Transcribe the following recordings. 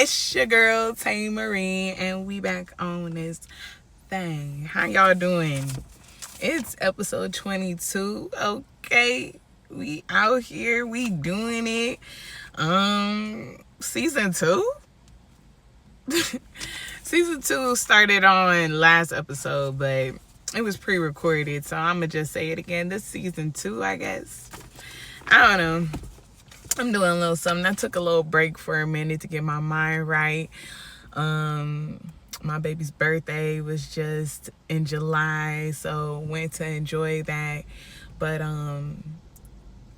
It's your girl Taelr'd, and we back on this thing. How y'all doing? It's episode 22. Okay, we out here, we doing it. Season 2. Season 2 started on last episode, but it was pre-recorded, so I'm gonna just say it again. This season 2, I guess. I don't know. I'm doing a little something. I took a little break for a minute to get my mind right. My baby's birthday was just in July, so went to enjoy that. But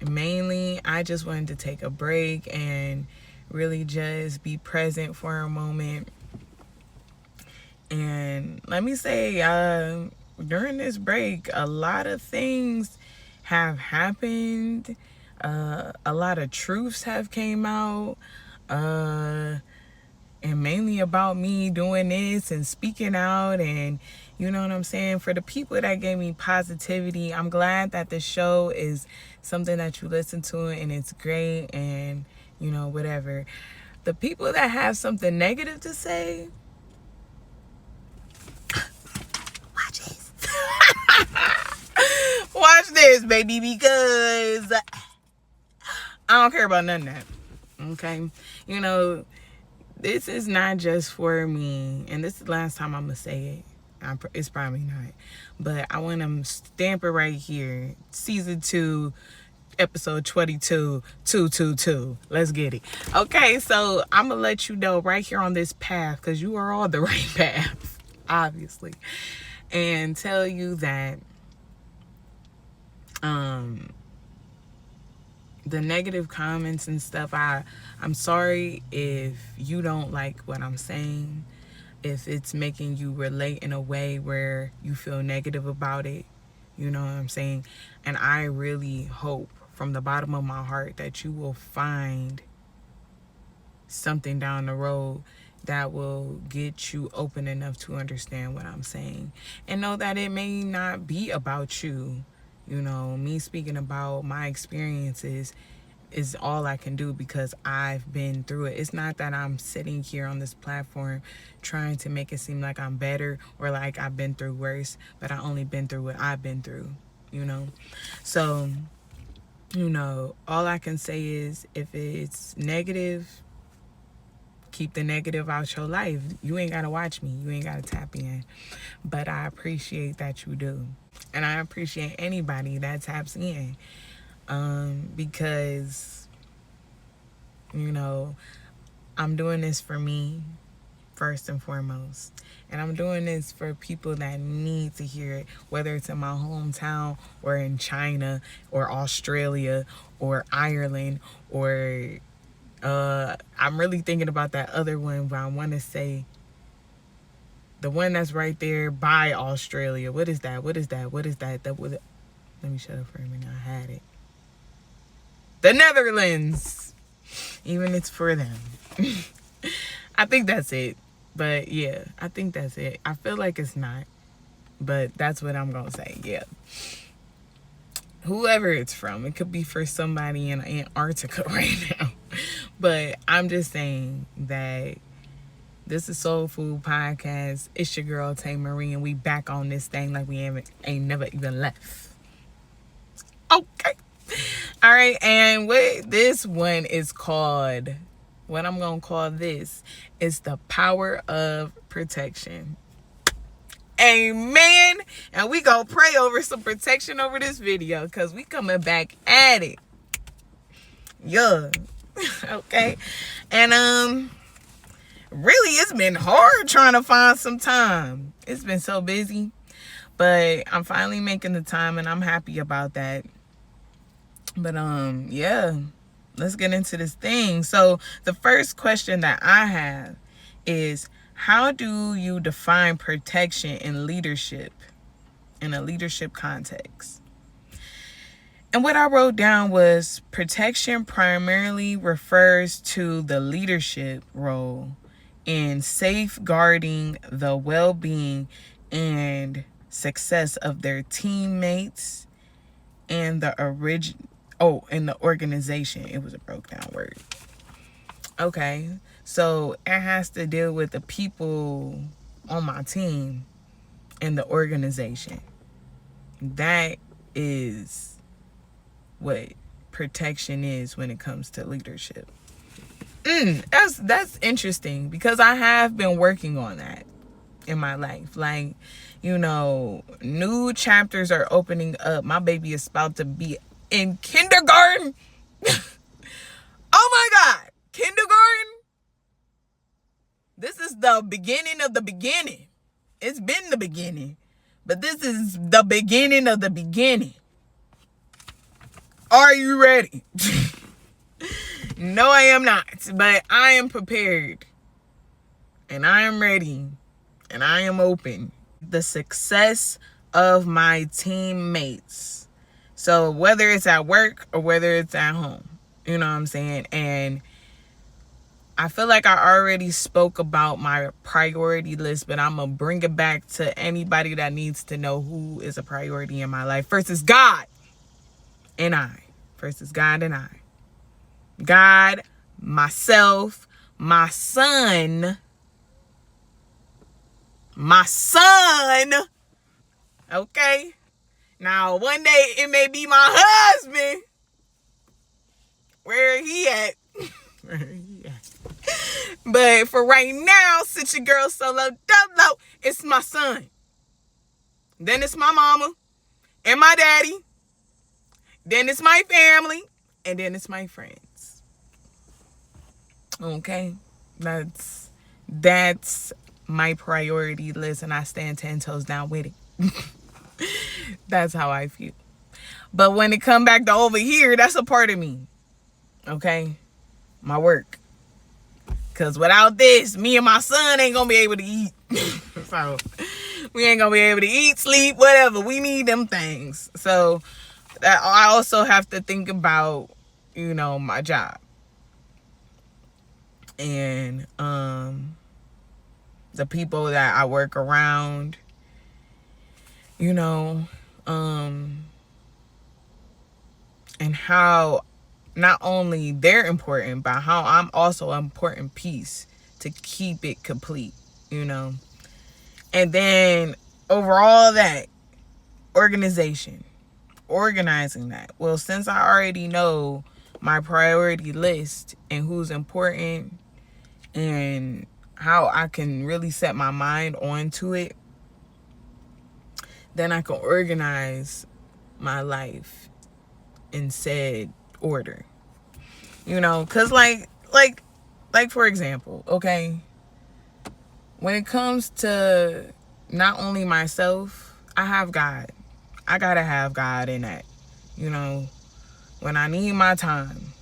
mainly I just wanted to take a break and really just be present for a moment. And let me say, during this break, a lot of things have happened. A lot of truths have came out, and mainly about me doing this and speaking out, and you know what I'm saying. For the people that gave me positivity, I'm glad that the show is something that you listen to and it's great, and you know, whatever. The people that have something negative to say, watch this. Watch this, baby, because I don't care about none of that. Okay? You know, this is not just for me. And this is the last time I'm going to say it. It's probably not. But I want to stamp it right here. Season 2, episode 22, 222. Let's get it. Okay, so I'm going to let you know right here on this path, because you are on the right path, obviously. And tell you that the negative comments and stuff, I'm sorry if you don't like what I'm saying, if it's making you relate in a way where you feel negative about it, you know what I'm saying. And I really hope from the bottom of my heart that you will find something down the road that will get you open enough to understand what I'm saying, and know that it may not be about you. You know, me speaking about my experiences is all I can do because I've been through it. It's not that I'm sitting here on this platform trying to make it seem like I'm better or like I've been through worse, but I only been through what I've been through, you know? So, you know, all I can say is if it's negative, keep the negative out your life. You ain't got to watch me. You ain't got to tap in. But I appreciate that you do. And I appreciate anybody that taps in. Because, you know, I'm doing this for me first and foremost. And I'm doing this for people that need to hear it, whether it's in my hometown or in China or Australia or Ireland or I'm really thinking about that other one, but I want to say the one that's right there by Australia. What is that? Let me shut up for a minute. I had it. The Netherlands. Even it's for them. I think that's it. But yeah, I think that's it. I feel like it's not. But that's what I'm going to say. Yeah. Whoever it's from. It could be for somebody in Antarctica right now. But I'm just saying that this is Soul Food Podcast. It's your girl Taelr'd, and we back on this thing like we ain't never even left. Okay. All right, and what this one is called, what I'm going to call this is the power of protection. Amen. And we going to pray over some protection over this video because we coming back at it. Yeah. Okay. And really it's been hard trying to find some time. It's been so busy, but I'm finally making the time and I'm happy about that. But yeah, let's get into this thing. So the first question that I have is, how do you define protection in leadership, in a leadership context? And what I wrote down was, protection primarily refers to the leadership role in safeguarding the well-being and success of their teammates and the in the organization. It was a broke down word. Okay, So it has to deal with the people on my team and the organization. That is what protection is when it comes to leadership. That's interesting, because I have been working on that in my life. Like, new chapters are opening up. My baby is about to be in kindergarten. Oh my God, kindergarten? This is the beginning of the beginning. It's been the beginning, but this is the beginning of the beginning. Are you ready? No, I am not, but I am prepared, and I am ready, and I am open. The success of my teammates. So whether it's at work or whether it's at home, you know what I'm saying? And I feel like I already spoke about my priority list, but I'm going to bring it back to anybody that needs to know who is a priority in my life. First is God and I. First is God and I. God, myself, my son. My son. Okay? Now, one day it may be my husband. Where he at? Where he at? But for right now, sit your girl solo dolo. It's my son. Then it's my mama and my daddy. Then it's my family. And then it's my friends. Okay? That's my priority list, and I stand 10 toes down with it. That's how I feel. But when it come back to over here, that's a part of me. Okay? My work. Because without this, me and my son ain't going to be able to eat. So, we ain't going to be able to eat, sleep, whatever. We need them things. So, I also have to think about, my job. And the people that I work around, and how not only they're important, but how I'm also an important piece to keep it complete, And then overall, that organization, organizing that. Well, since I already know my priority list and who's important and how I can really set my mind onto it, then I can organize my life in said order. Because like for example, okay, when it comes to not only myself, I have God. I gotta have God in that. When I need my time,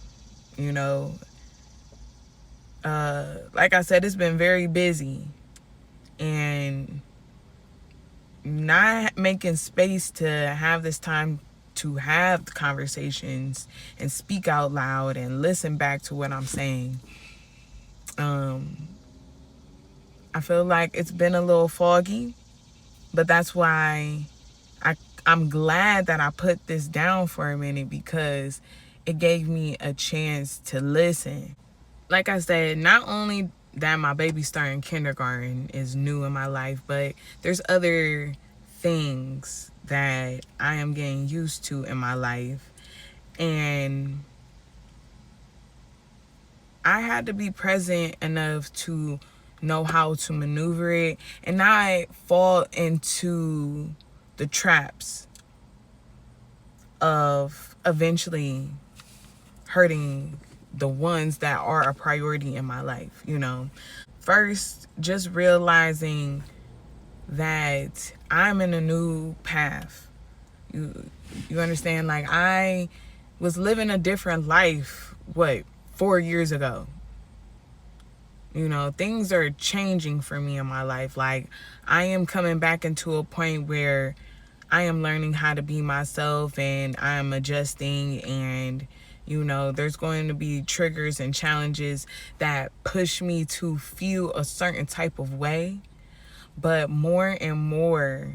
like I said, it's been very busy, and not making space to have this time to have conversations and speak out loud and listen back to what I'm saying. I feel like it's been a little foggy, but that's why I'm glad that I put this down for a minute, because it gave me a chance to listen. Like I said, not only that my baby starting kindergarten is new in my life, but there's other things that I am getting used to in my life. And I had to be present enough to know how to maneuver it and not fall into the traps of eventually hurting the ones that are a priority in my life, First, just realizing that I'm in a new path. You understand? Like, I was living a different life, 4 years ago. Things are changing for me in my life. Like, I am coming back into a point where I am learning how to be myself, and I am adjusting, and there's going to be triggers and challenges that push me to feel a certain type of way. But more and more,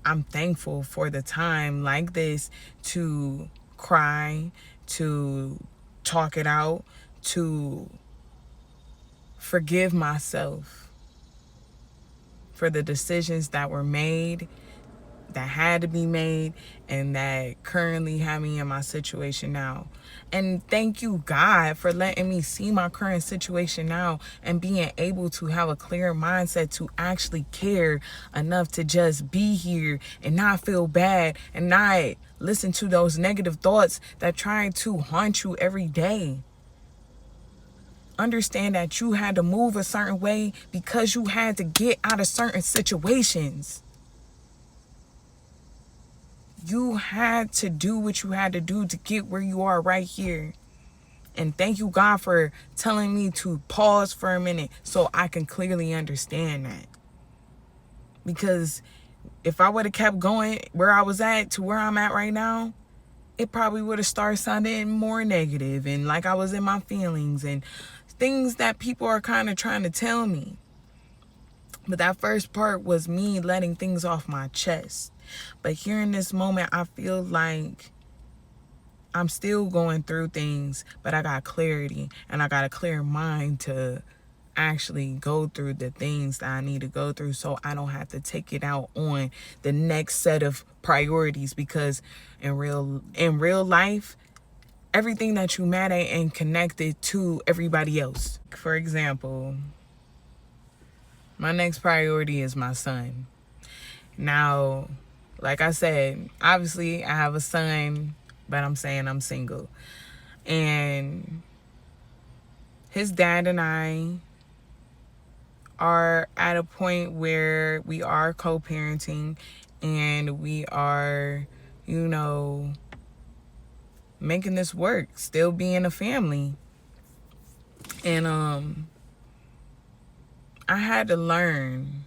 I'm thankful for the time like this to cry, to talk it out, to forgive myself for the decisions that were made, that had to be made, and that currently have me in my situation now. And thank you, God, for letting me see my current situation now and being able to have a clear mindset to actually care enough to just be here and not feel bad and not listen to those negative thoughts that try to haunt you every day. Understand that you had to move a certain way because you had to get out of certain situations. You had to do what you had to do to get where you are right here. And thank you, God, for telling me to pause for a minute so I can clearly understand that. Because if I would have kept going where I was at to where I'm at right now, it probably would have started sounding more negative and like I was in my feelings and things that people are kind of trying to tell me. But that first part was me letting things off my chest. But here in this moment, I feel like I'm still going through things, but I got clarity and I got a clear mind to actually go through the things that I need to go through so I don't have to take it out on the next set of priorities, because in real life, everything that you mad at ain't connected to everybody else. For example, my next priority is my son. Now, like I said, obviously I have a son, but I'm saying I'm single. And his dad and I are at a point where we are co-parenting and we are, making this work, still being a family. And I had to learn,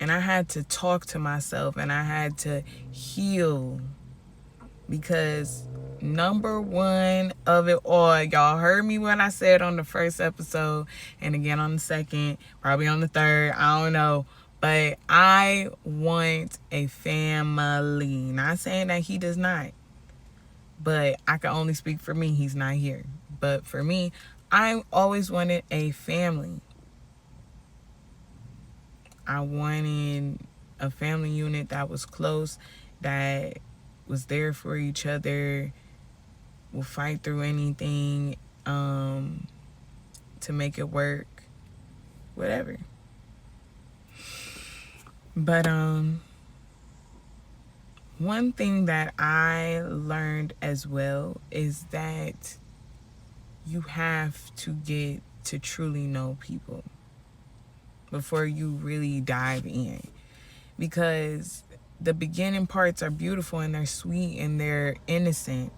and I had to talk to myself, and I had to heal, because number one of it all, y'all heard me when I said on the first episode, and again on the second, probably on the third, I don't know, but I want a family. Not saying that he does not, but I can only speak for me. He's not here. But for me, I always wanted a family. I wanted a family unit that was close, that was there for each other, will fight through anything to make it work, whatever. But one thing that I learned as well is that you have to get to truly know people before you really dive in, because the beginning parts are beautiful and they're sweet and they're innocent,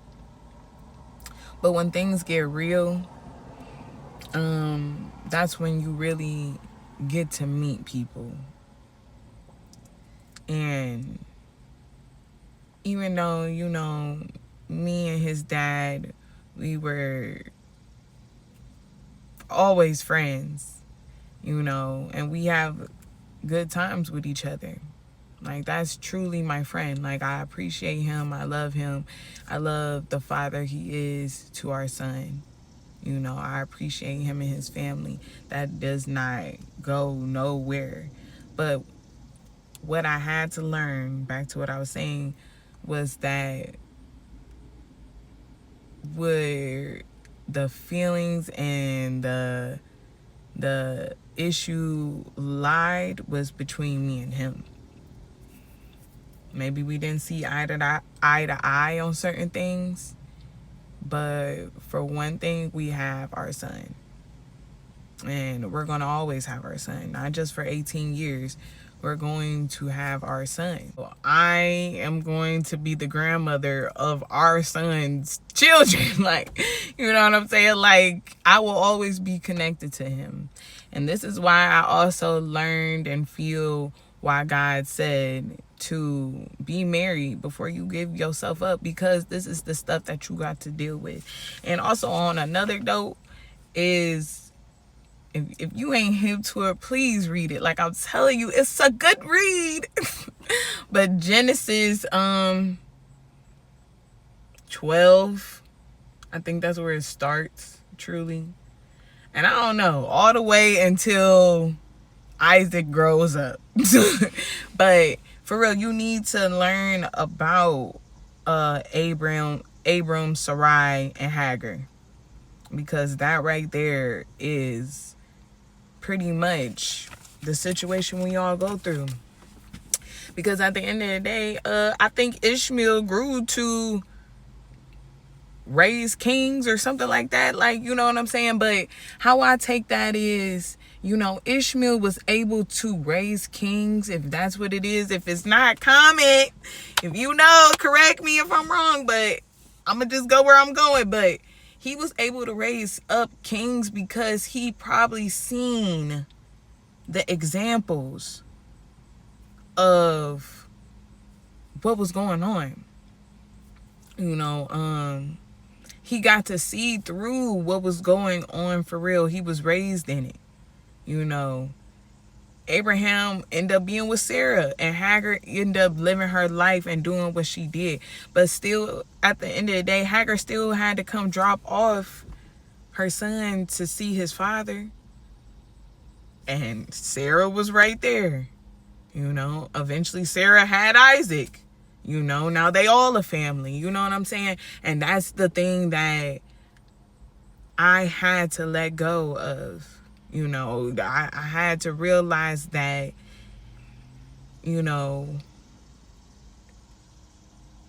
but when things get real, that's when you really get to meet people. And even though, me and his dad, we were always friends, and we have good times with each other. Like, that's truly my friend. Like, I appreciate him. I love him. I love the father he is to our son. I appreciate him and his family. That does not go nowhere. But what I had to learn, back to what I was saying, was that where the feelings and the issue lied was between me and him. Maybe we didn't see eye to eye on certain things, but for one thing, we have our son. And we're going to always have our son, not just for 18 years. We're going to have our son. I am going to be the grandmother of our son's children. Like, you know what I'm saying? Like, I will always be connected to him. And this is why I also learned and feel why God said to be married before you give yourself up, because this is the stuff that you got to deal with. And also on another note is, if you ain't hip to it, please read it. Like I'm telling you, it's a good read. But Genesis 12, I think that's where it starts, truly. And I don't know, all the way until Isaac grows up. But for real, you need to learn about Abram, Sarai, and Hagar, because that right there is pretty much the situation we all go through. Because at the end of the day, I think Ishmael grew to raise kings or something like that. Like, you know what I'm saying? But how I take that is, you know, Ishmael was able to raise kings, if that's what it is. If it's not, comment. If you know, correct me if I'm wrong, but I'm going to just go where I'm going. But he was able to raise up kings because he probably seen the examples of what was going on. You know, he got to see through what was going on for real. He was raised in it. You know, Abraham ended up being with Sarah, and Hagar ended up living her life and doing what she did. But still, at the end of the day, Hagar still had to come drop off her son to see his father. And Sarah was right there. You know, eventually Sarah had Isaac. You know, now they all a family. You know what I'm saying? And that's the thing that I had to let go of. You know, I had to realize that, you know,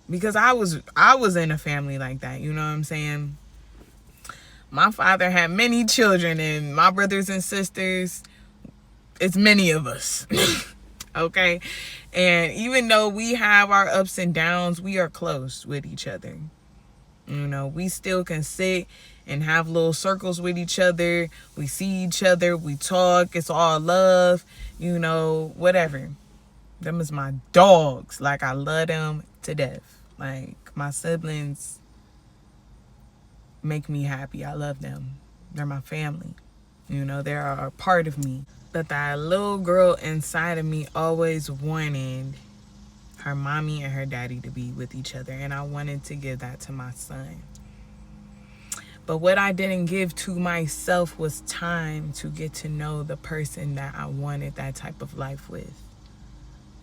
because I was in a family like that. You know what I'm saying? My father had many children, and my brothers and sisters, it's many of us. Okay? And even though we have our ups and downs, we are close with each other. You know, we still can sit and have little circles with each other. We see each other. We talk. It's all love. You know, whatever. Them is my dogs. Like, I love them to death. Like, my siblings make me happy. I love them. They're my family. You know, they are a part of me. But that little girl inside of me always wanted her mommy and her daddy to be with each other, and I wanted to give that to my son. But what I didn't give to myself was time to get to know the person that I wanted that type of life with.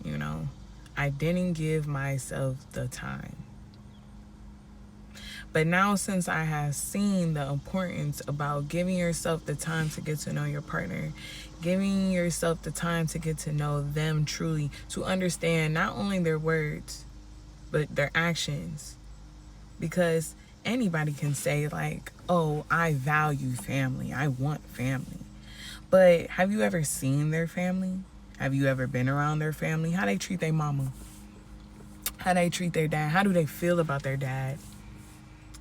You know, I didn't give myself the time. But now, since I have seen the importance about giving yourself the time to get to know your partner, giving yourself the time to get to know them truly, to understand not only their words, but their actions. Because anybody can say like, oh, I value family, I want family. But have you ever seen their family? Have you ever been around their family? How they treat their mama? How they treat their dad? How do they feel about their dad?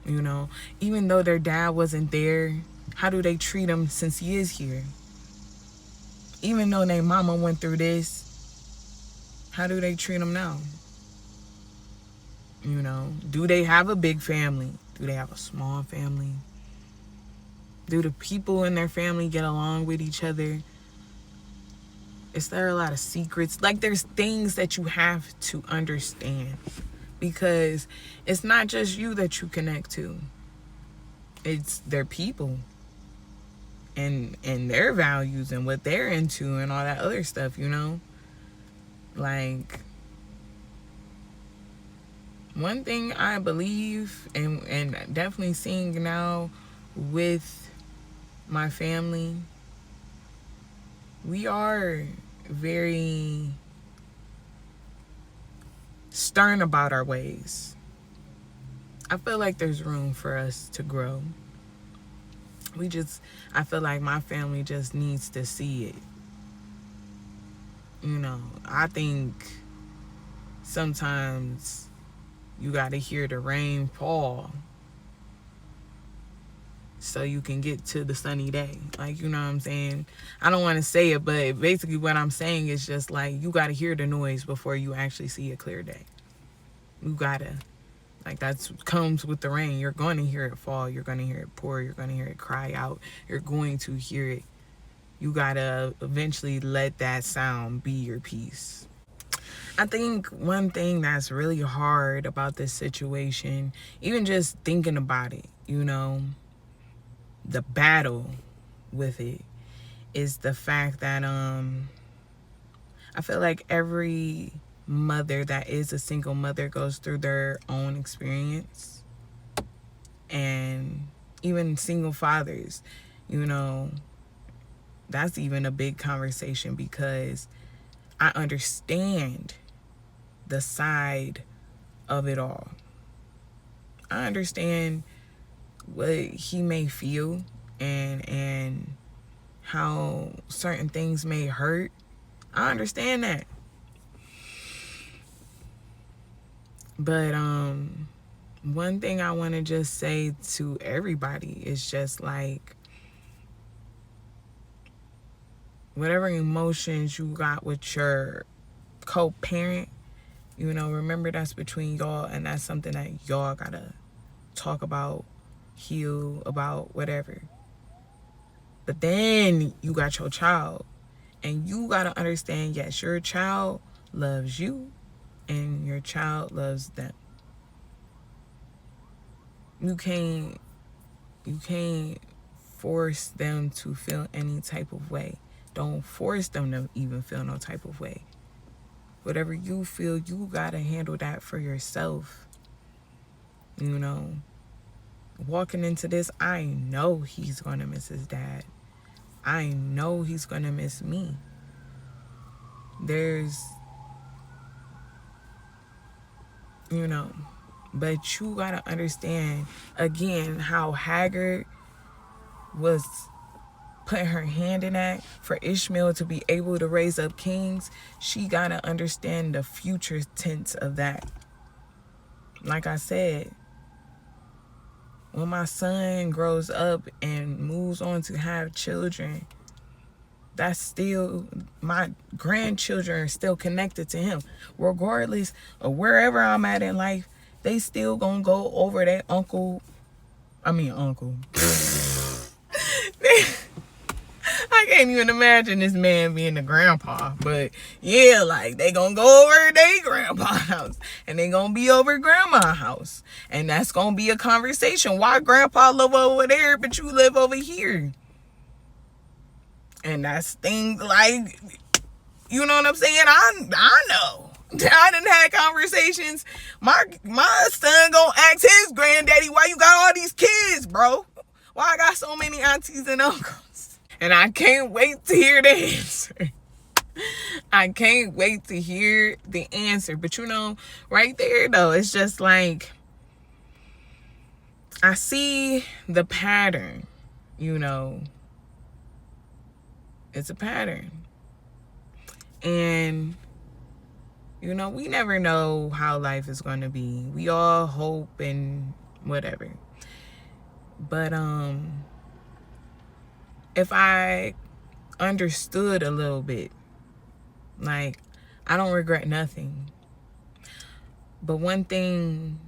You know, even though their dad wasn't there, how do they treat him since he is here? Even though their mama went through this, how do they treat him now? You know, do they have a big family? Do they have a small family? Do the people in their family get along with each other? Is there a lot of secrets? Like, there's things that you have to understand. Because it's not just you that you connect to. It's their people. And their values and what they're into and all that other stuff, you know? Like, one thing I believe and definitely seeing now with my family, we are very stern about our ways. I feel like there's room for us to grow. I feel like my family just needs to see it. You know, I think sometimes you got to hear the rain fall so you can get to the sunny day. Like, you know what I'm saying? I don't want to say it, but basically what I'm saying is just like, you got to hear the noise before you actually see a clear day. You got to. Like, that comes with the rain. You're going to hear it fall. You're going to hear it pour. You're going to hear it cry out. You're going to hear it. You got to eventually let that sound be your peace. I think one thing that's really hard about this situation, even just thinking about it, you know, the battle with it is the fact that I feel like every mother that is a single mother goes through their own experience. And even single fathers, you know, that's even a big conversation, because I understand the side of it all. I understand what he may feel and how certain things may hurt. I understand that. But one thing I want to just say to everybody is just like, whatever emotions you got with your co-parent, you know, remember that's between y'all, and that's something that y'all gotta talk about, heal about, whatever. But then you got your child, and you gotta understand, yes, your child loves you and your child loves them. You can't force them to feel any type of way. Don't force them to even feel no type of way. Whatever you feel, you gotta handle that for yourself. You know, walking into this, I know he's gonna miss his dad. I know he's gonna miss me. There's, you know, but you gotta understand, again, how Haggard was putting her hand in that for Ishmael to be able to raise up kings. She gotta understand the future tense of that. Like I said, when my son grows up and moves on to have children, that's still, my grandchildren are still connected to him. Regardless of wherever I'm at in life, they still gonna go over their uncle. I can't even imagine this man being a grandpa, but yeah, like, they gonna go over their grandpa's house, and they gonna be over grandma's house, and that's gonna be a conversation. Why grandpa live over there, but you live over here? And that's things like, you know what I'm saying? I know. I done had conversations. My son gonna ask his granddaddy, why you got all these kids, bro? Why I got so many aunties and uncles? And I can't wait to hear the answer. I can't wait to hear the answer. But you know, right there though, it's just like, I see the pattern, you know. It's a pattern. And, you know, we never know how life is going to be. We all hope and whatever. But if I understood a little bit, like, I don't regret nothing. But one thing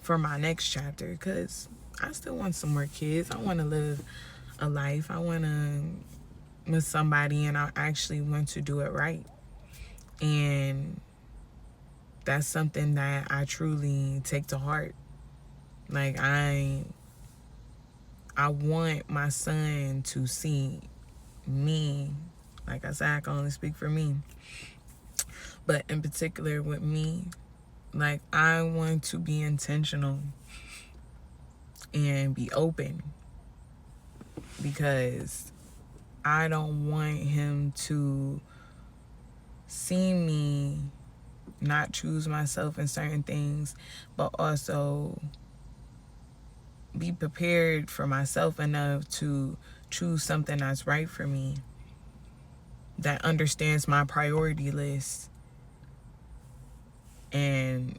for my next chapter, because I still want some more kids. I want to live a life. I want to with somebody, and I actually want to do it right. And that's something that I truly take to heart. Like, I want my son to see me. Like I said, I can only speak for me. But in particular with me, like, I want to be intentional and be open, because I don't want him to see me not choose myself in certain things, but also be prepared for myself enough to choose something that's right for me, that understands my priority list and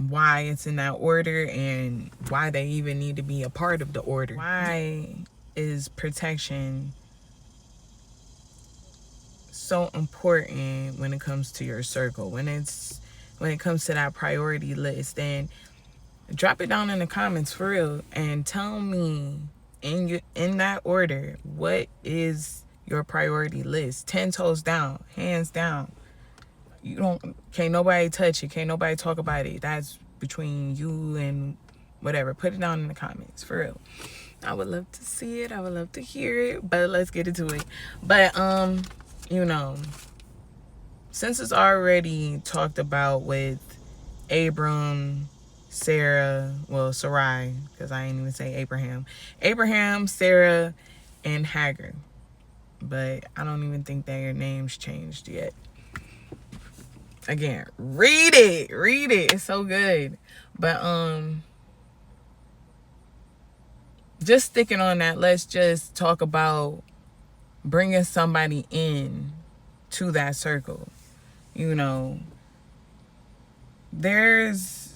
why it's in that order, and why they even need to be a part of the order. Why is protection so important when it comes to your circle, when it comes to that priority list? And drop it down in the comments for real, and tell me in that order, what is your priority list? 10 toes down, hands down. Can't nobody touch it, can't nobody talk about it. That's between you and whatever. Put it down in the comments for real. I would love to see it. I would love to hear it. But let's get into it. But you know, since it's already talked about with Abram, Sarah, well, Sarai, because I ain't even say Abraham, Sarah, and Hagar. But I don't even think their names changed yet. Again, read it. It's so good. But just sticking on that, let's just talk about bringing somebody in to that circle. You know, there's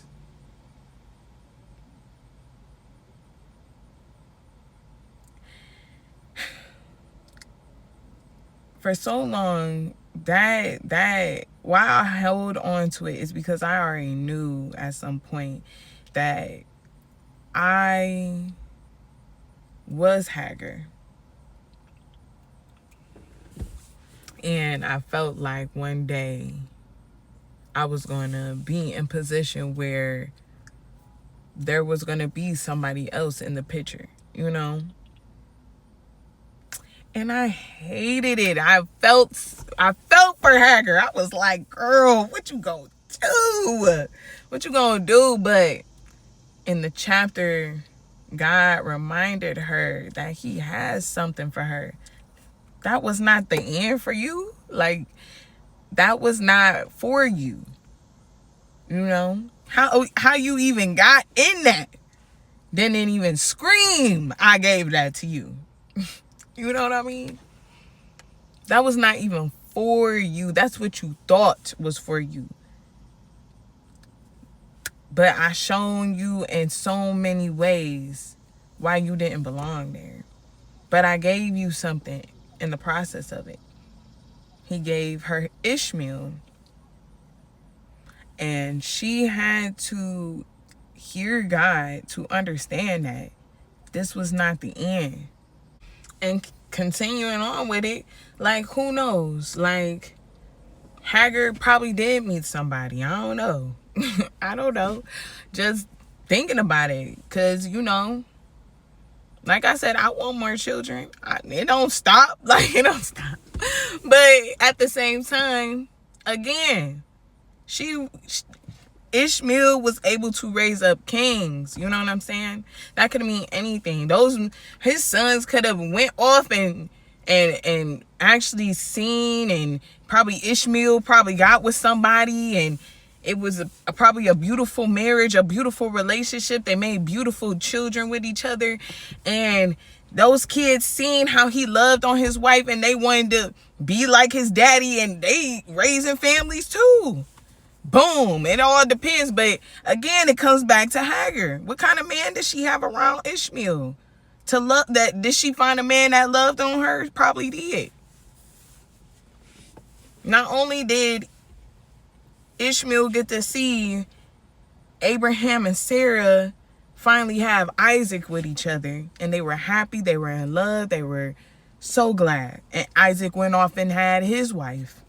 for so long that why I held on to it is because I already knew at some point that I was Hagar. And I felt like one day I was going to be in position where there was going to be somebody else in the picture, you know? And I hated it. I felt for Hagar. I was like, girl, what you gonna do? What you gonna do? But in the chapter, God reminded her that he has something for her. That was not the end for you. Like, that was not for you. You know? How you even got in that? Didn't even scream, I gave that to you. You know what I mean? That was not even for you. That's what you thought was for you. But I shown you in so many ways why you didn't belong there. But I gave you something in the process of it. He gave her Ishmael. And she had to hear God to understand that this was not the end. And continuing on with it, like, who knows? Like, Hagar probably did meet somebody. I don't know. I don't know. Just thinking about it. Because, you know, like I said, I want more children. It don't stop. Like, it don't stop. But at the same time, again, Ishmael was able to raise up kings. You know what I'm saying? That could mean anything. His sons could have went off and actually seen, and probably Ishmael probably got with somebody, and it was probably a beautiful marriage, a beautiful relationship. They made beautiful children with each other, and those kids seen how he loved on his wife, and they wanted to be like his daddy, and they raising families too. Boom. It all depends. But again, it comes back to Hagar. What kind of man did she have around Ishmael? To love that? Did she find a man that loved on her? Probably did. Not only did Ishmael get to see Abraham and Sarah finally have Isaac with each other, and they were happy, they were in love, they were so glad. And Isaac went off and had his wife,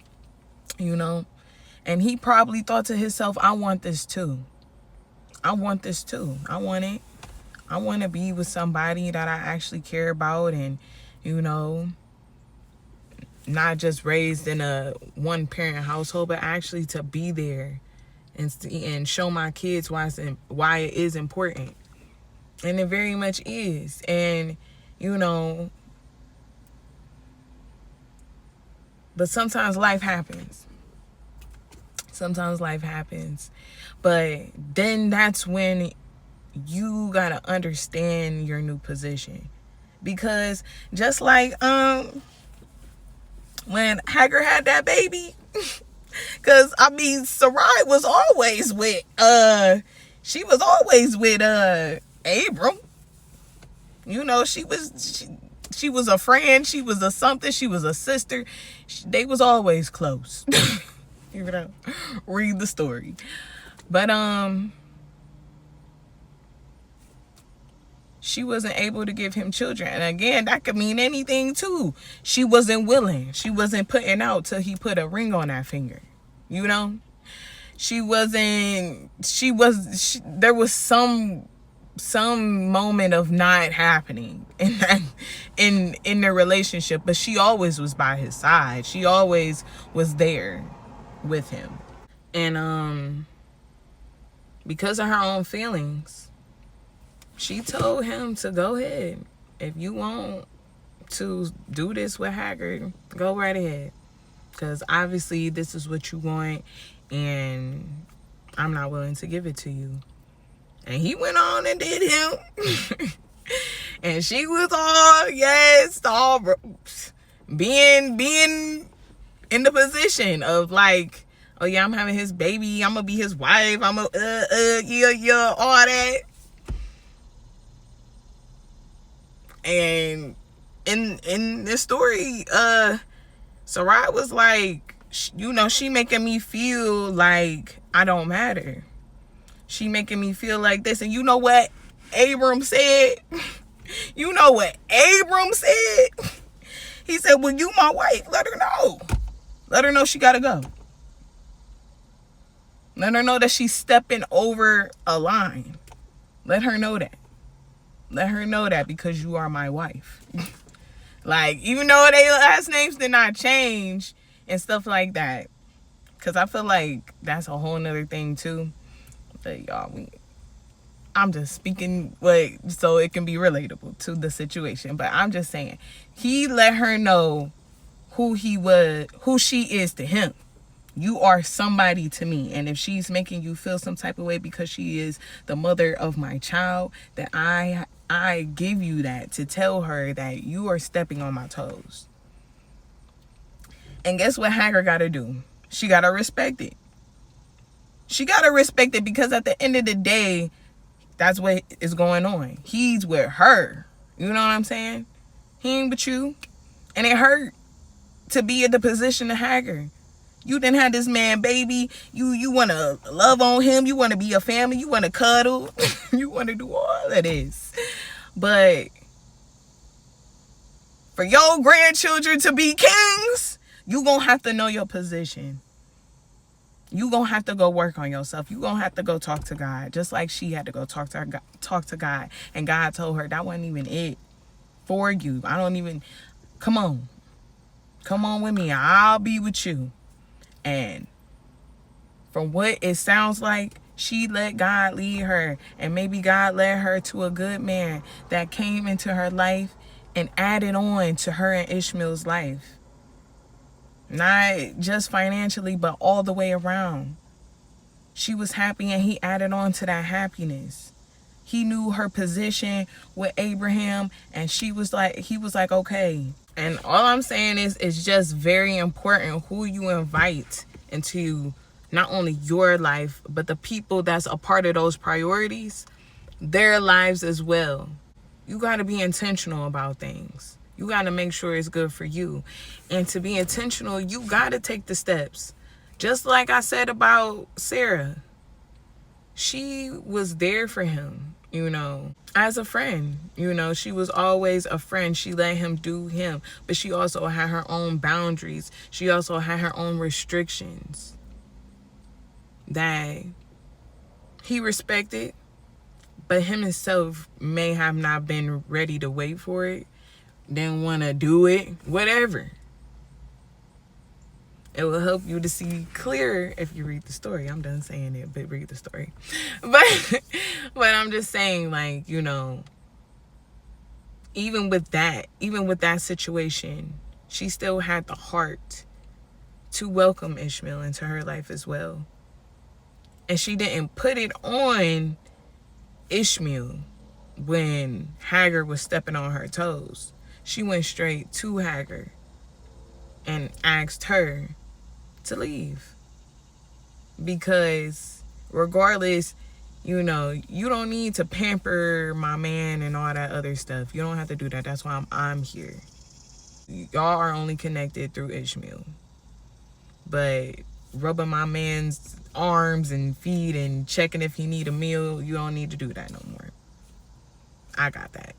you know. And he probably thought to himself, I want this too. I want this too. I want it. I want to be with somebody that I actually care about, and, you know, not just raised in a one-parent household, but actually to be there and show my kids why it is important. And it very much is. And, you know, but sometimes life happens. But then that's when you gotta understand your new position. Because just like when Hagar had that baby, because I mean Sarai was always with Abram. You know, she was a friend, she was a something, she was a sister. They was always close. You know, read the story. But she wasn't able to give him children. And again, that could mean anything too. She wasn't willing. She wasn't putting out till he put a ring on that finger. You know? There was some some moment of not happening in that, in their relationship, but she always was by his side. She always was there with him. And because of her own feelings, she told him to go ahead. If you want to do this with Haggard, go right ahead. Because obviously this is what you want, and I'm not willing to give it to you. And he went on and did him. And she was all, yes, all being in the position of like, oh yeah, I'm having his baby, I'm gonna be his wife, I'm a yeah, all that. And in this story, Sarai was like, she making me feel like I don't matter. She making me feel like this. And you know what Abram said? You know what Abram said? He said, well, you my wife. Let her know. Let her know she gotta go. Let her know that she's stepping over a line. Let her know that. Let her know that, because you are my wife. Like, even though their last names did not change and stuff like that. Because I feel like that's a whole nother thing too. But y'all, I'm just speaking so it can be relatable to the situation. But I'm just saying, he let her know who she is to him. You are somebody to me. And if she's making you feel some type of way because she is the mother of my child, then I give you that to tell her that you are stepping on my toes. And guess what Hagar got to do? She got to respect it. She got to respect it, because at the end of the day, that's what is going on. He's with her. You know what I'm saying? He ain't with you. And it hurt to be in the position of Hagar. You didn't have this man, baby. You want to love on him. You want to be a family. You want to cuddle. You want to do all of this. But for your grandchildren to be kings, you going to have to know your position. You going to have to go work on yourself. You going to have to go talk to God. Just like she had to go talk to God. And God told her that wasn't even it for you. Come on. Come on with me. I'll be with you. And from what it sounds like, she let God lead her. And maybe God led her to a good man that came into her life and added on to her and Ishmael's life. Not just financially, but all the way around. She was happy, and he added on to that happiness. He knew her position with Abraham, and he was like, okay. And all I'm saying is, it's just very important who you invite into not only your life, but the people that's a part of those priorities, their lives as well. You got to be intentional about things. You got to make sure it's good for you. And to be intentional, you got to take the steps. Just like I said about Sarah. She was there for him, as a friend. She was always a friend. She let him do him. But she also had her own boundaries. She also had her own restrictions that he respected. But him himself may have not been ready to wait for it. Didn't want to do it. Whatever. It will help you to see clearer if you read the story. I'm done saying it, but read the story. But I'm just saying, even with that situation, she still had the heart to welcome Ishmael into her life as well. And she didn't put it on Ishmael when Hagar was stepping on her toes. She went straight to Hagar and asked her to leave. Because regardless, you don't need to pamper my man and all that other stuff. You don't have to do that. That's why I'm here. Y'all are only connected through Ishmael. But rubbing my man's arms and feet and checking if he need a meal, you don't need to do that no more. I got that.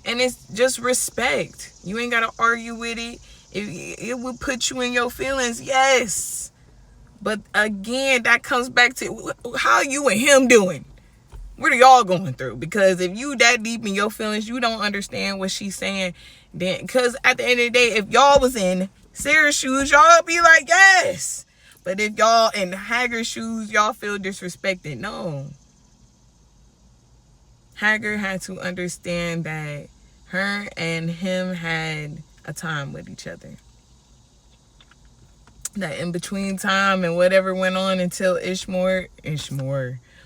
And it's just respect. You ain't got to argue with it. It would put you in your feelings, yes. But again, that comes back to how you and him doing. What are y'all going through? Because if you that deep in your feelings, you don't understand what she's saying. Then, because at the end of the day, if y'all was in Sarah's shoes, y'all be like, yes. But if y'all in Hager's shoes, y'all feel disrespected. No. Hager had to understand that her and him had a time with each other. That in between time and whatever went on until Ishmael,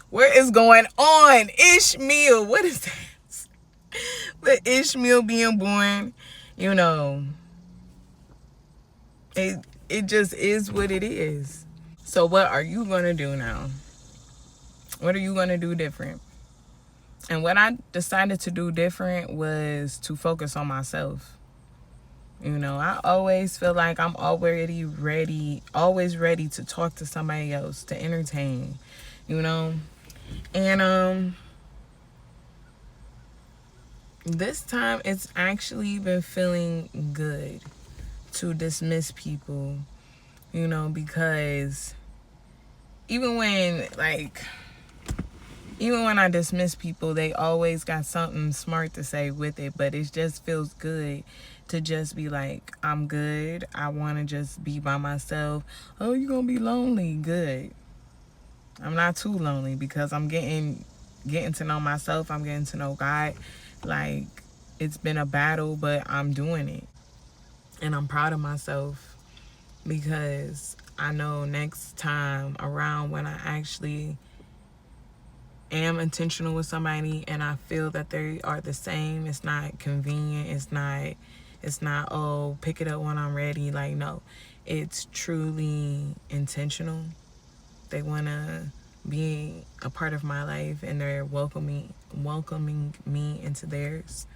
what is going on? Ishmael, what is that? But Ishmael being born, you know, it just is what it is. So what are you gonna do now? What are you gonna do different? And what I decided to do different was to focus on myself. You know, I always feel like I'm always ready to talk to somebody else, to entertain, you know. And this time it's actually been feeling good to dismiss people, you know, because even when I dismiss people, they always got something smart to say with it, but it just feels good to just be like, I'm good. I want to just be by myself. Oh, you're going to be lonely. Good. I'm not too lonely because I'm getting to know myself. I'm getting to know God. Like, it's been a battle, but I'm doing it. And I'm proud of myself because I know next time around when I actually am intentional with somebody and I feel that they are the same, it's not convenient, it's not oh, pick it up when I'm ready. Like, no, it's truly intentional. They want to be a part of my life and they're welcoming me into theirs.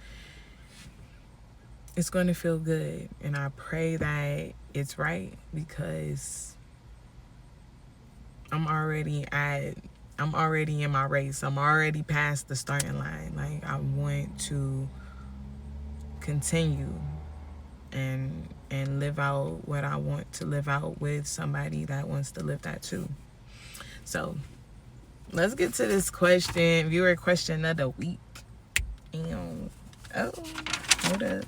It's going to feel good, and I pray that it's right because I'm already in my race. I'm already past the starting line. Like, I want to continue and live out what I want to live out with somebody that wants to live that too. So let's get to this question, viewer question of the week. And hold up.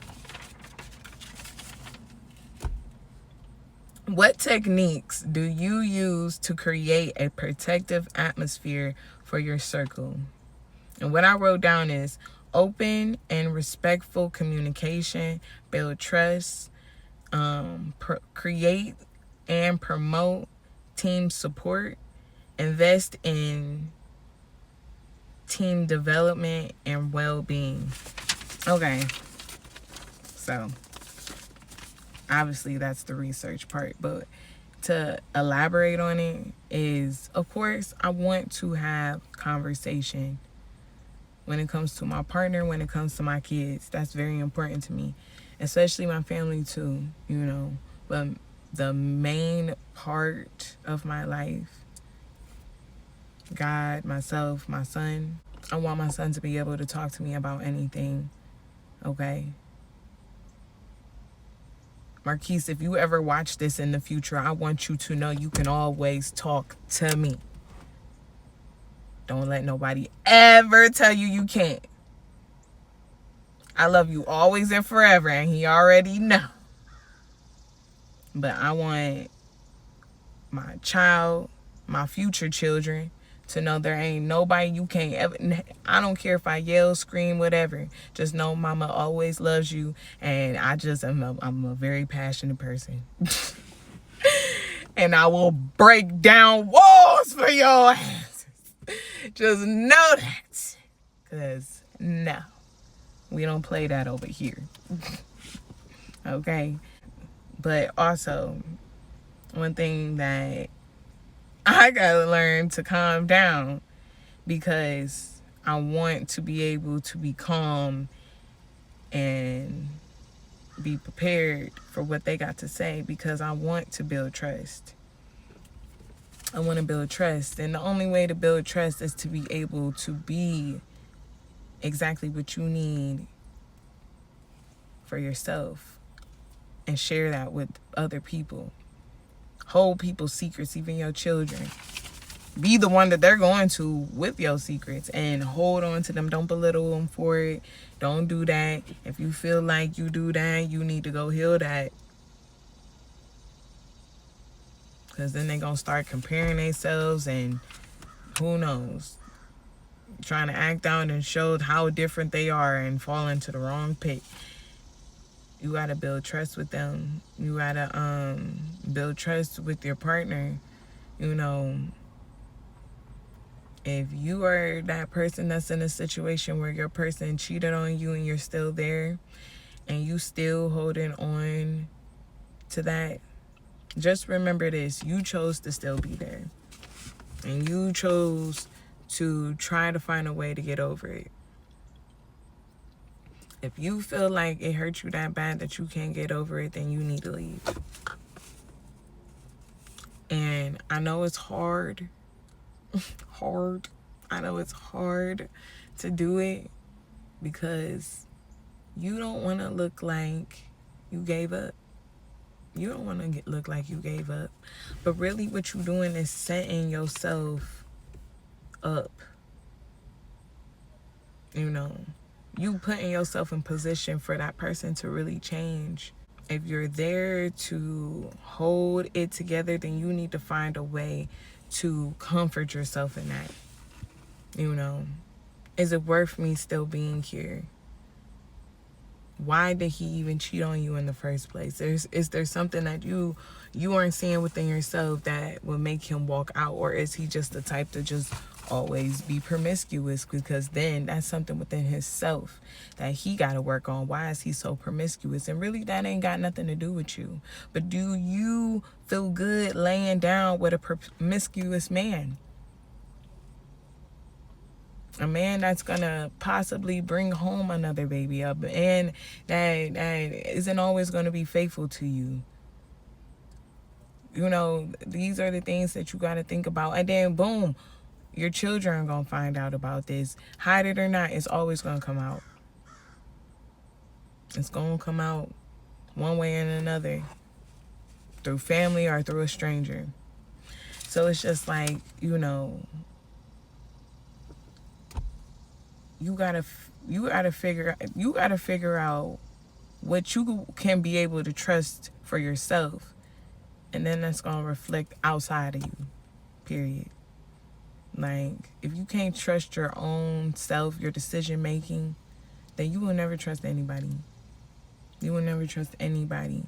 What techniques do you use to create a protective atmosphere for your circle? And what I wrote down is open and respectful communication, build trust, create and promote team support, invest in team development and well-being. Okay, so obviously that's the research part, but to elaborate on it is, of course, I want to have conversation when it comes to my partner, when it comes to my kids. That's very important to me, especially my family too, you know. But the main part of my life, God, myself, my son, I want my son to be able to talk to me about anything, okay? Marquise, if you ever watch this in the future, I want you to know you can always talk to me. Don't let nobody ever tell you you can't. I love you always and forever, and he already know. But I want my child, my future children, to know there ain't nobody you can't ever. I don't care if I yell, scream, whatever. Just know mama always loves you, and I'm a very passionate person. And I will break down walls for your ass. Just know that. Because, no, we don't play that over here. Okay? But also, one thing that I gotta learn to calm down, because I want to be able to be calm and be prepared for what they got to say, because I want to build trust. I want to build trust, and the only way to build trust is to be able to be exactly what you need for yourself and share that with other people. Hold people's secrets, even your children. Be the one that they're going to with your secrets and hold on to them. Don't belittle them for it. Don't do that. If you feel like you do that, you need to go heal that. Because then they're going to start comparing themselves and who knows, trying to act out and show how different they are and fall into the wrong pit. You got to build trust with them. You got to build trust with your partner. You know, if you are that person that's in a situation where your person cheated on you and you're still there and you still holding on to that, just remember this: you chose to still be there, and you chose to try to find a way to get over it. If you feel like it hurt you that bad that you can't get over it, then you need to leave. And I know it's hard. I know it's hard to do it because you don't want to look like you gave up. You don't want to look like you gave up. But really what you're doing is setting yourself up. You know, you putting yourself in position for that person to really change. If you're there to hold it together, then you need to find a way to comfort yourself in that. You know, is it worth me still being here? Why did he even cheat on you in the first place? Is there something that you aren't seeing within yourself that will make him walk out? Or is he just the type to just always be promiscuous? Because then that's something within himself that he got to work on. Why is he so promiscuous? And really that ain't got nothing to do with you. But do you feel good laying down with a promiscuous man? A man that's gonna possibly bring home another baby up, and that isn't always gonna be faithful to you. You know, these are the things that you gotta think about. And then boom, your children are gonna find out about this. Hide it or not, it's always gonna come out. It's gonna come out one way and another, through family or through a stranger. So it's just like, you know, you gotta figure out what you can be able to trust for yourself, and then that's gonna reflect outside of you, period. Like, if you can't trust your own self, your decision making, then you will never trust anybody. You will never trust anybody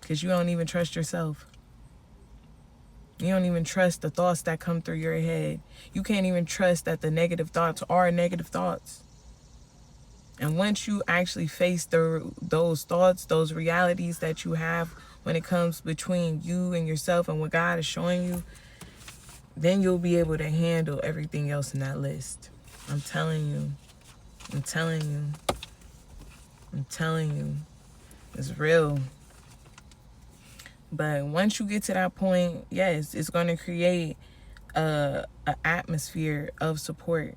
because you don't even trust yourself. You don't even trust the thoughts that come through your head. You can't even trust that the negative thoughts are negative thoughts. And once you actually face those thoughts, those realities that you have when it comes between you and yourself and what God is showing you, then you'll be able to handle everything else in that list. I'm telling you. I'm telling you. I'm telling you. It's real. But once you get to that point, yes, it's going to create a atmosphere of support.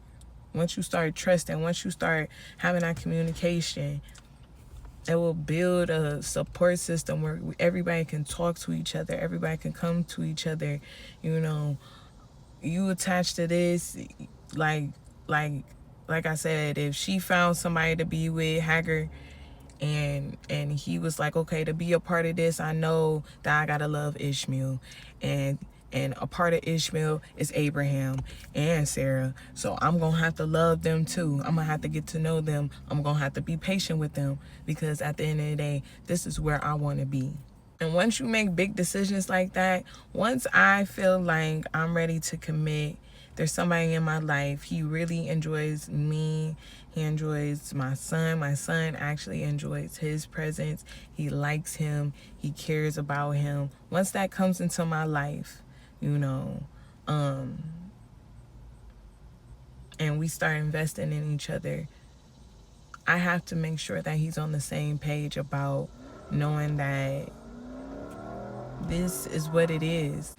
Once you start trusting, once you start having that communication, it will build a support system where everybody can talk to each other. Everybody can come to each other. You know, you attach to this, like I said, if she found somebody to be with, Hager, and he was like, okay, to be a part of this, I know that I gotta love Ishmael, and a part of Ishmael is Abraham and Sarah, so I'm gonna have to love them too. I'm gonna have to get to know them. I'm gonna have to be patient with them, because at the end of the day, this is where I want to be. And once you make big decisions like that, once I feel like I'm ready to commit, there's somebody in my life, he really enjoys me. He enjoys my son. My son actually enjoys his presence. He likes him. He cares about him. Once that comes into my life, you know, and we start investing in each other, I have to make sure that he's on the same page about knowing that this is what it is.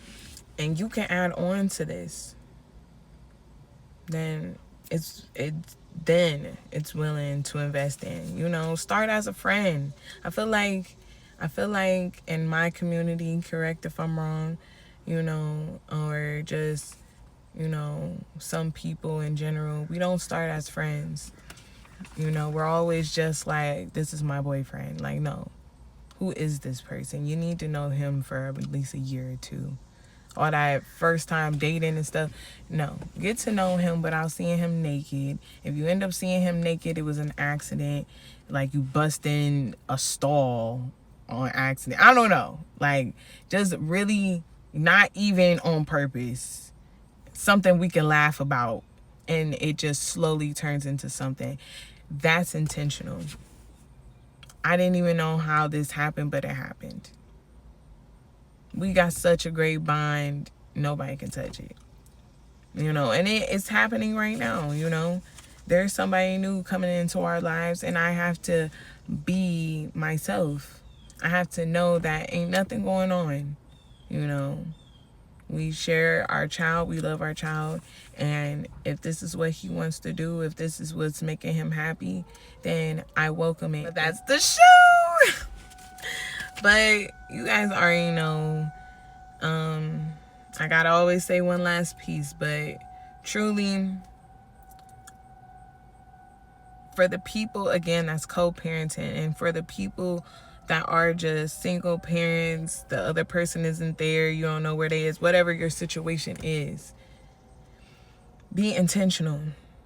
And you can add on to this. Then it's willing to invest in. You know, start as a friend. I feel like I feel like in my community, correct if I'm wrong, or just, some people in general, we don't start as friends. We're always just like, this is my boyfriend. Like, no. Who is this person? You need to know him for at least a year or two. All that first time dating and stuff. No. Get to know him without seeing him naked. If you end up seeing him naked, it was an accident. Like you bust in a stall on accident. I don't know. Like, just really not even on purpose. Something we can laugh about. And it just slowly turns into something. That's intentional. I didn't even know how this happened, but it happened. We got such a great bond, nobody can touch it. And it's happening right now, There's somebody new coming into our lives, and I have to be myself. I have to know that ain't nothing going on, We share our child, we love our child, and if this is what he wants to do, if this is what's making him happy, then I welcome it. But that's the show! But you guys already know, I gotta always say one last piece, but truly, for the people, again, that's co-parenting, and for the people that are just single parents, the other person isn't there, you don't know where they is, whatever your situation is, be intentional.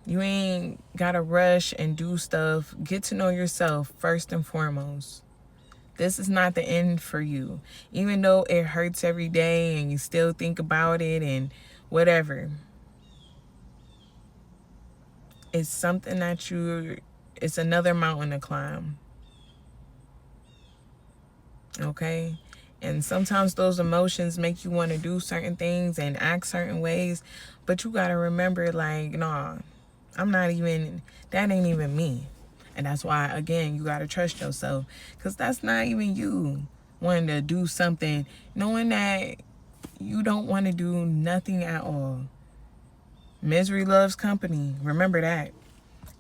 You ain't gotta rush and do stuff. Get to know yourself first and foremost. This is not the end for you. Even though it hurts every day and you still think about it and whatever. It's something that it's another mountain to climb. Okay? And sometimes those emotions make you want to do certain things and act certain ways. But you got to remember, like, nah, that ain't even me. And that's why, again, you got to trust yourself. Because that's not even you wanting to do something, knowing that you don't want to do nothing at all. Misery loves company. Remember that.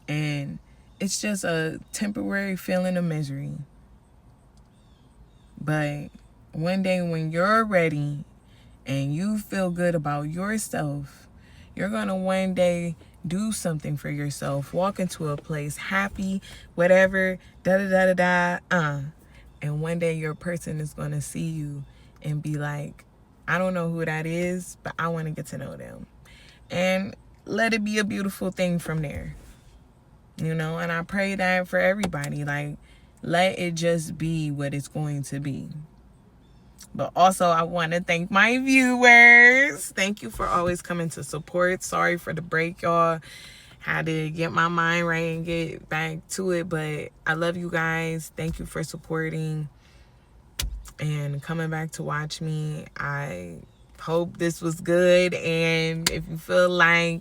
And it's just a temporary feeling of misery. But one day when you're ready and you feel good about yourself, you're going to one day do something for yourself, walk into a place happy, whatever, and one day your person is going to see you and be like, I don't know who that is, but I want to get to know them. And let it be a beautiful thing from there. And I pray that for everybody, like, let it just be what it's going to be. But also, I want to thank my viewers. Thank you for always coming to support. Sorry for the break, y'all. Had to get my mind right and get back to it. But I love you guys. Thank you for supporting and coming back to watch me. I hope this was good. And if you feel like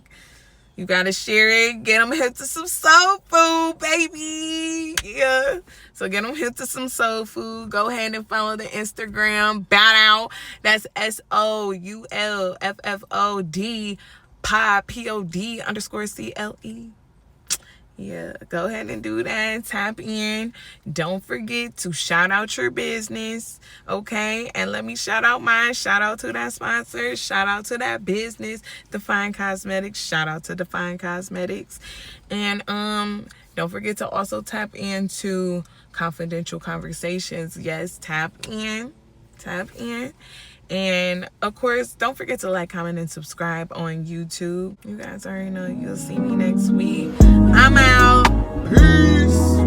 you gotta share it, get them hip to some soul food, baby. Yeah. So get them hip to some soul food. Go ahead and follow the Instagram. Bout out. That's SOULFFOD pod POD_CLE. Yeah, go ahead and do that. Tap in. Don't forget to shout out your business, okay? And let me shout out mine. Shout out to that sponsor. Shout out to that business, Define Cosmetics. Shout out to Define Cosmetics. And don't forget to also tap into Confidential Conversations. Yes, tap in. Tap in. And of course, don't forget to like, comment, and subscribe on YouTube. You guys already know you'll see me next week. I'm out. Peace.